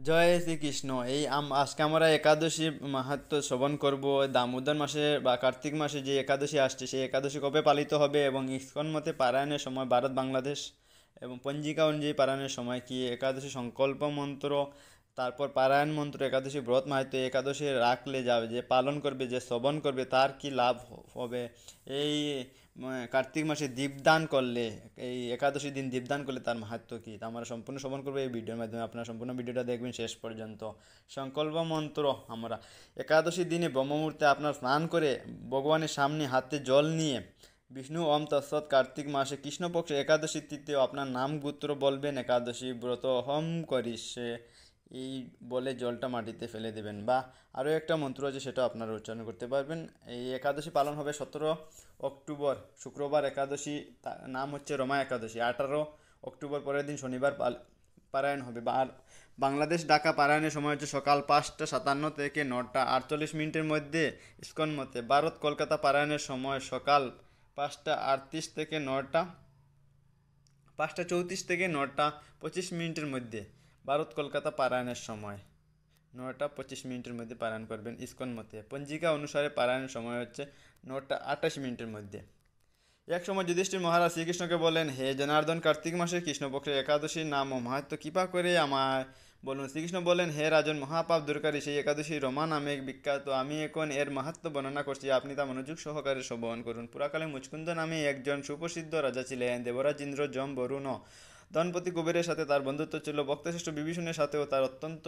জয় শ্রীকৃষ্ণ। আজকে আমরা একাদশী মাহাত্ম্য শ্রবণ করব। দামোদর মাসে বা কার্তিক মাসে যে একাদশী আসছে সেই একাদশী কবে পালিত হবে এবং ইসকন মতে পারায়ণের সময় ভারত বাংলাদেশ এবং পঞ্জিকা অনুযায়ী পারায়ণের সময় কি, একাদশী সংকল্প মন্ত্র, তারপর পারায়ণ মন্ত্র, একাদশী ব্রত মাহাত্ম্য, একাদশী রাখলে যাবে যে পালন করবে, যে শ্রবণ করবে তার কি লাভ হবে। এই কার্তিক মাসে দীপদান করলে, এই একাদশী দিন দীপদান করলে তার মাহাত্ম্য কী, তা আমরা সম্পূর্ণ শ্রবণ করবো এই ভিডিওর মাধ্যমে। আপনারা সম্পূর্ণ ভিডিওটা দেখবেন শেষ পর্যন্ত। সংকল্প মন্ত্র। আমরা একাদশী দিনে ব্রহ্মমুহূর্তে আপনার স্নান করে ভগবানের সামনে হাতে জল নিয়ে বিষ্ণু ওম তৎসৎ কার্তিক মাসে কৃষ্ণপক্ষে একাদশী তৃতীয় আপনার নাম গোত্র বলবেন, একাদশী ব্রত হম করিস এই বলে জলটা মাটিতে ফেলে দেবেন। বা আরও একটা মন্ত্র আছে, সেটা আপনারা উচ্চারণ করতে পারবেন। এই একাদশী পালন হবে 17 অক্টোবর শুক্রবার একাদশী, তার নাম হচ্ছে রমা একাদশী। 18 অক্টোবর পরের দিন শনিবার পারায়ণ হবে। বা আর বাংলাদেশ ঢাকা পারায়ণের সময় হচ্ছে সকাল 5টা 57 থেকে 9টা 48 মিনিটের মধ্যে ইস্কন মতে। ভারত কলকাতা পারায়ণের সময় সকাল 5টা 38 থেকে 9টা 5টা 34 থেকে 9টা 25 মিনিটের মধ্যে। ভারত কলকাতা পারায়ণের সময় 9টা 25 মিনিটের মধ্যে পারায়ণ করবেন ইসকন মতে। পঞ্জিকা অনুসারে পারায়ণের সময় হচ্ছে 9টা 28 মিনিটের মধ্যে। এক সময় যুধিষ্ঠির মহারাজ শ্রীকৃষ্ণকে বলেন, হে জনার্দন, কার্তিক মাসের কৃষ্ণপক্ষের একাদশীর নাম ও মাহাত্ম্য কৃপা করে আমায় বলুন। শ্রীকৃষ্ণ বলেন, হে রাজন, মহাপাপ দূরকারী সেই একাদশী রমা নামে বিখ্যাত। আমি এখন এর মাহাত্ম্য বর্ণনা করছি, আপনি তা মনোযোগ সহকারে শ্রবণ করুন। পুরাকালে মুচকুন্দ নামে একজন সুপ্রসিদ্ধ রাজা ছিলেন। দেবরাজ ইন্দ্র, যম, বরুণ, ধনপতি কুবেরের সাথে তার বন্ধুত্ব ছিল। ভক্তশ্রেষ্ঠ বিভীষণের সাথেও তার অত্যন্ত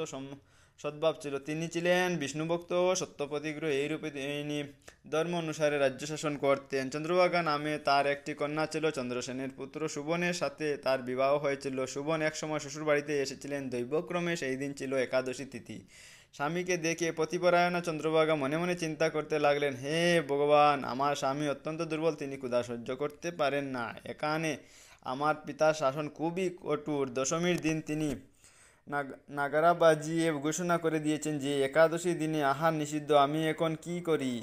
সদ্ভাব ছিল। তিনি ছিলেন বিষ্ণুভক্ত ও সত্যপ্রতিগ্রহ। এইরূপে তিনি ধর্ম অনুসারে রাজ্য শাসন করতেন। চন্দ্রভাগা নামে তার একটি কন্যা ছিল। চন্দ্রসেনের পুত্র সুবনের সাথে তার বিবাহ হয়েছিল। সুবন একসময় শ্বশুর বাড়িতে এসেছিলেন। দৈবক্রমে সেই দিন ছিল একাদশী তিথি। স্বামীকে দেখে প্রতিপরায়ণা চন্দ্রভাগা মনে মনে চিন্তা করতে লাগলেন, হে ভগবান, আমার স্বামী অত্যন্ত দুর্বল, তিনি ক্ষুধা সহ্য করতে পারেন না। এখানে আমার পিতার শাসন খুবই কঠোর। দশমীর দিন তিনি নাগারা বাজিয়ে ঘোষণা করে দিয়েছেন যে একাদশী দিনে আহার নিষিদ্ধ। আমি এখন কি করি?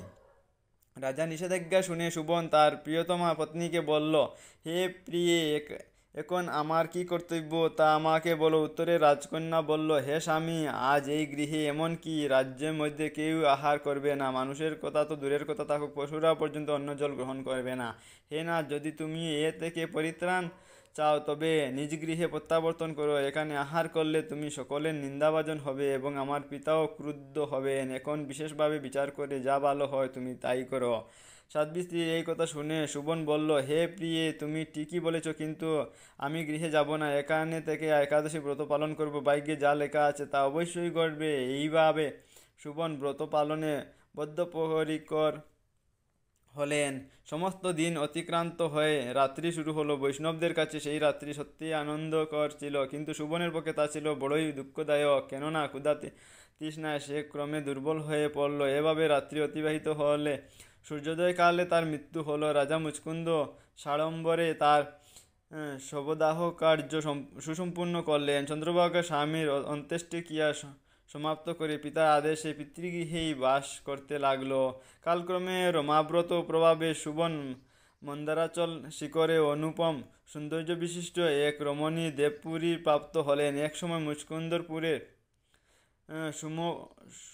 রাজা নিষেধাজ্ঞা শুনে সুবন তার প্রিয়তমা পত্নীকে বলল, হে প্রিয়ে, এখন আমার কি কর্তব্য তা আমাকে বলো। উত্তরে রাজকন্যা বলল, হে স্বামী, আজ এই গৃহে এমন কি রাজ্যের মধ্যে কেউ আহার করবে না। মানুষের কথা তো দূরের কথা থাকুক, পশুরা পর্যন্ত অন্ন জল গ্রহণ করবে না। হে না, যদি তুমি এ থেকে পরিত্রাণ চাও তবে নিজ গৃহে প্রত্যাবর্তন করো। এখানে আহার করলে তুমি সকলের নিন্দাভাজন হবে এবং আমার পিতাও ক্রুদ্ধ হবেন। এখন বিশেষভাবে বিচার করে যা ভালো হয় তুমি তাই করো। সাধ্বী স্ত্রীর এই কথা শুনে সুবন বলল, হে প্রিয়ে, তুমি ঠিকই বলেছ, কিন্তু আমি গৃহে যাব না। এখানে থেকে একাদশী ব্রত পালন করব। ভাগ্যে যা লেখা আছে তা অবশ্যই ঘটবে। এইভাবে সুবন ব্রত পালনে বদ্ধপরিকর হলেন। সমস্ত দিন অতিক্রান্ত হয়ে রাত্রি শুরু হলো। বৈষ্ণবদের কাছে সেই রাত্রি সত্যিই আনন্দকর ছিল, কিন্তু সুবনের পক্ষে তা ছিল বড়ই দুঃখদায়ক। কেননা ক্ষুধাতে তৃষ্ণায় সে ক্রমে দুর্বল হয়ে পড়ল। এভাবে রাত্রি অতিবাহিত হলে সূর্যোদয় কালে তার মৃত্যু হলো। রাজা মুচকুন্দ সাড়ম্বরে তার শবদাহ কার্য সুসম্পূর্ণ করলেন। চন্দ্রভাগা স্বামীর অন্ত্যেষ্টিক্রিয়া সমাপ্ত করে পিতার আদেশে পিতৃগৃহেই বাস করতে লাগলো। কালক্রমে রমাব্রত প্রভাবে সুবন মন্দারাচল শিখরে অনুপম সৌন্দর্য বিশিষ্ট এক রমণী দেবপুরী প্রাপ্ত হলেন। একসময় মুচকুন্দরপুরে সুম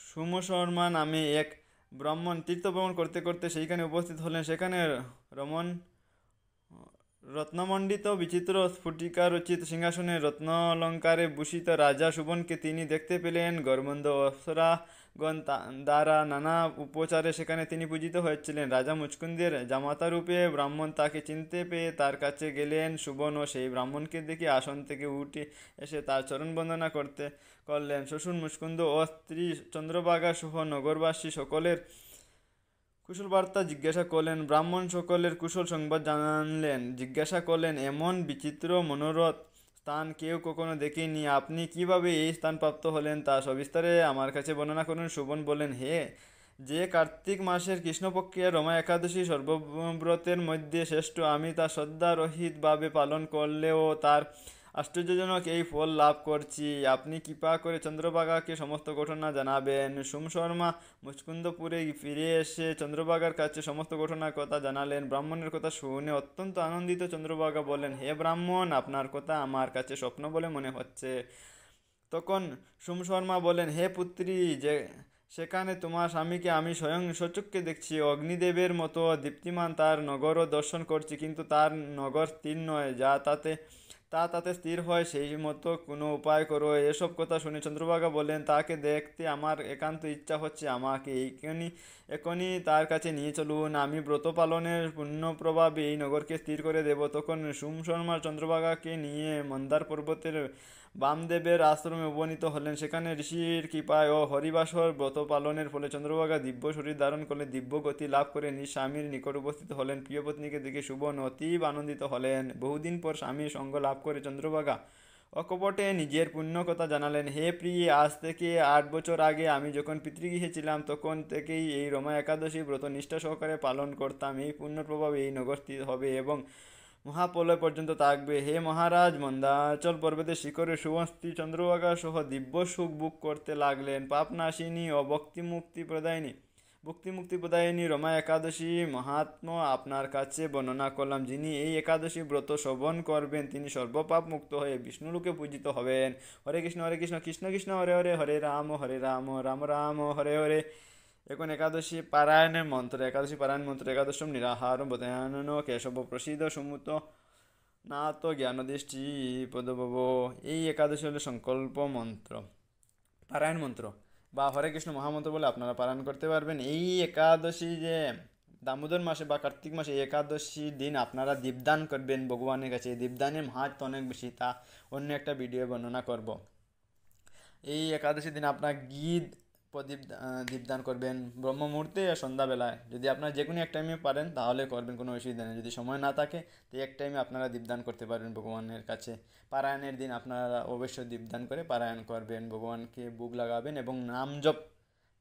সুমশর্মা নামে এক ব্রাহ্মণ তীর্থভ্রমণ করতে করতে সেইখানে উপস্থিত হলেন। সেখানে রমণ রত্নমণ্ডিত বিচিত্র স্ফটিকারচিত সিংহাসনে রত্নালঙ্কারে ভূষিত রাজা সুবনকে তিনি দেখতে পেলেন। গর্বন্ধ অপ্সরাগণ দ্বারা নানা উপচারে সেখানে তিনি পূজিত হয়েছিলেন। রাজা মুচকুন্দের জামাতারূপে ব্রাহ্মণ তাকে চিনতে পেয়ে তার কাছে গেলেন। সুবনও সেই ব্রাহ্মণকে দেখে আসন থেকে উঠে এসে তার চরণ বন্দনা করলেন। শ্বশুর মুচকুন্দ ও স্ত্রী চন্দ্রভাগা সহ নগরবাসী সকলের কুশল বার্তা জিজ্ঞাসা করলেন। ব্রাহ্মণ সকলের কুশল সংবাদ জানালেন। জিজ্ঞাসা করলেন, এমন বিচিত্র মনোরথ স্থান কেউ কখনো দেখেনি। আপনি কিভাবে এই স্থান প্রাপ্ত হলেন তা সবিস্তারে আমার কাছে বর্ণনা করুন। সুবন বললেন, হে, যে কার্তিক মাসের কৃষ্ণপক্ষের রমা একাদশী সর্বব্রতের মধ্যে শ্রেষ্ঠ, আমি তা শ্রদ্ধারহিতভাবে পালন করলেও তার আশ্চর্যজনক এই ফল লাভ করছি। আপনি কৃপা করে চন্দ্রভাগাকে সমস্ত ঘটনা জানাবেন। সোমশর্মা মুচকুন্দপুরে ফিরে এসে চন্দ্রভাগার কাছে সমস্ত ঘটনার কথা জানালেন। ব্রাহ্মণের কথা শুনে অত্যন্ত আনন্দিত চন্দ্রভাগা বলেন, হে ব্রাহ্মণ, আপনার কথা আমার কাছে স্বপ্ন বলে মনে হচ্ছে। তখন সোম শর্মা বলেন, হে পুত্রী, যে সেখানে তোমার স্বামীকে আমি স্বয়ং সচক্ষে দেখছি, অগ্নিদেবের মতো দীপ্তিমান তার নগরও দর্শন করছি, কিন্তু তার নগর স্থির নয়, তাতে স্থির হয় সেই মতো কোনো উপায় করো। এসব কথা শুনে চন্দ্রভাগা বলেন, তাকে দেখতে আমার একান্ত ইচ্ছা হচ্ছে, আমাকে এখনই তার কাছে নিয়ে চলুন, আমি ব্রত পালনের পুণ্য প্রভাবে এই নগরকে স্থির করে দেব। তখন সোম শর্মা চন্দ্রভাগাকে নিয়ে মন্দার পর্বতের বামদেবের আশ্রমে উপনীত হলেন। সেখানে ঋষির কৃপায় ও হরিবাসর ব্রত পালনের ফলে চন্দ্রভাগা দিব্য শরীর ধারণ করলে দিব্য গতি লাভ করে নিজ স্বামীর নিকট উপস্থিত হলেন। প্রিয় পত্নীকে দেখে সুবন অতীব আনন্দিত হলেন। বহুদিন পর স্বামীর সঙ্গ লাভ করে চন্দ্রভাগা অকপটে নিজের পুণ্য কথা জানালেন। হে প্রিয়ে, আজ থেকে 8 বছর আগে আমি যখন পিতৃগৃহে ছিলাম, তখন থেকেই এই রমা একাদশী ব্রত নিষ্ঠা সহকারে পালন করতাম। এই পুণ্য প্রভাবে এই নগর স্থির হবে এবং মহাপ্রলয় পর্যন্ত থাকবে। হে মহারাজ, মন্দাচল পর্বতের শিখরে সুবস্তি চন্দ্রভাগা সহ দিব্য সুখ ভোগ করতে লাগলেন। পাপনাশিনী ও ভক্তি মুক্তি প্রদায়িনী রমা একাদশী মাহাত্ম্য আপনার কাছে বর্ণনা করলাম। যিনি এই একাদশী ব্রত শ্রবণ করবেন, তিনি সর্বপাপ মুক্ত হয়ে বিষ্ণুলোকে পূজিত হবেন। হরে কৃষ্ণ কৃষ্ণ কৃষ্ণ হরে হরে, হরে রাম রাম রাম হরে হরে। এখন একাদশী পারায়ণ মন্ত্র। একাদশম নিরাহার বোধায়ন কেশব প্রসিদ্ধ সুমুত না তো জ্ঞানদৃষ্টি পদভব। এই একাদশী হলো সংকল্প মন্ত্র, পারায়ণ মন্ত্র বা হরে কৃষ্ণ মহামন্ত্র বলে আপনারা পারায়ণ করতে পারবেন। এই একাদশী যে দামোদর মাসে বা কার্তিক মাসে এই একাদশীর দিন আপনারা দীপদান করবেন ভগবানের কাছে। এই দীপদানের মাহাত্ম্য অনেক বেশি, তা অন্য একটা ভিডিও বর্ণনা করব। এই একাদশীর দিন আপনার দীপদান করবেন ব্রহ্ম মুহূর্তে আর সন্ধ্যাবেলায়। যদি আপনারা যে কোনো এক টাইমে পারেন তাহলে করবেন, কোনো অসুবিধা নেই। যদি সময় না থাকে তো এক টাইমে আপনারা দীপদান করতে পারবেন ভগবানের কাছে। পারায়ণের দিন আপনারা অবশ্যই দীপদান করে পারায়ণ করবেন, ভগবানকে ভোগ লাগাবেন এবং নাম জপ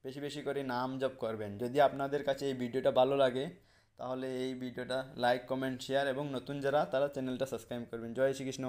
বেশি বেশি করে নাম জপ করবেন। যদি আপনাদের কাছে এই ভিডিওটা ভালো লাগে তাহলে এই ভিডিওটা লাইক কমেন্ট শেয়ার এবং নতুন যারা তারা চ্যানেলটা সাবস্ক্রাইব করবেন। জয় শ্রীকৃষ্ণ।